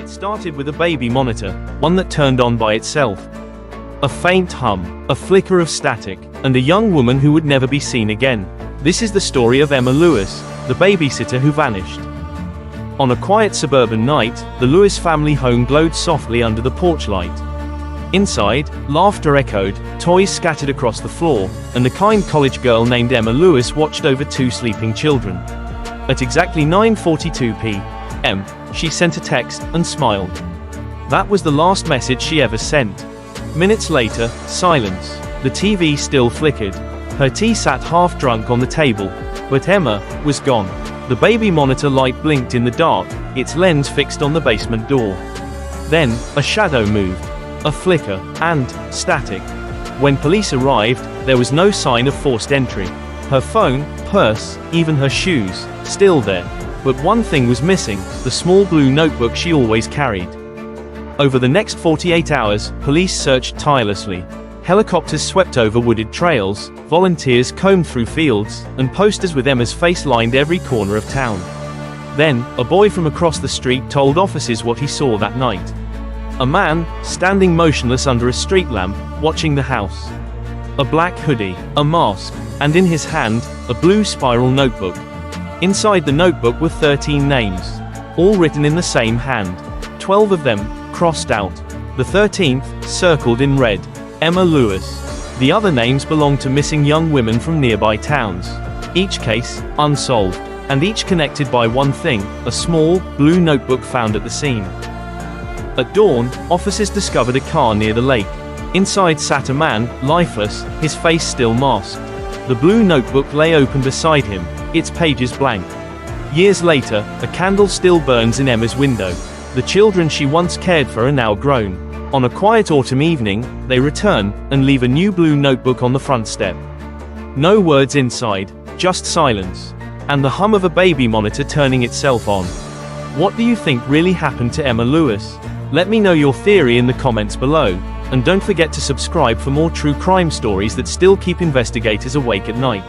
It started with a baby monitor, one that turned on by itself. A faint hum, a flicker of static, and a young woman who would never be seen again. This is the story of Emma Lewis, the babysitter who vanished. On a quiet suburban night, the Lewis family home glowed softly under the porch light. Inside, laughter echoed, toys scattered across the floor, and the kind college girl named Emma Lewis watched over two sleeping children. At exactly 9:42 p.m., she sent a text and smiled. That was the last message she ever sent. Minutes later, silence. The TV still flickered. Her tea sat half drunk on the table, but Emma was gone. The baby monitor light blinked in the dark, its lens fixed on the basement door. Then, a shadow moved. A flicker, and static. When police arrived, there was no sign of forced entry. Her phone, purse, even her shoes, still there. But one thing was missing, the small blue notebook she always carried. Over the next 48 hours, police searched tirelessly. Helicopters swept over wooded trails, volunteers combed through fields, and posters with Emma's face lined every corner of town. Then, a boy from across the street told officers what he saw that night. A man, standing motionless under a street lamp, watching the house. A black hoodie, a mask, and in his hand, a blue spiral notebook. Inside the notebook were 13 names, all written in the same hand. 12 of them, crossed out. The 13th, circled in red. Emma Lewis. The other names belonged to missing young women from nearby towns. Each case, unsolved, and each connected by one thing, a small, blue notebook found at the scene. At dawn, officers discovered a car near the lake. Inside sat a man, lifeless, his face still masked. The blue notebook lay open beside him, its pages blank. Years later, a candle still burns in Emma's window. The children she once cared for are now grown. On a quiet autumn evening, they return, and leave a new blue notebook on the front step. No words inside, just silence. And the hum of a baby monitor turning itself on. What do you think really happened to Emma Lewis? Let me know your theory in the comments below, and don't forget to subscribe for more true crime stories that still keep investigators awake at night.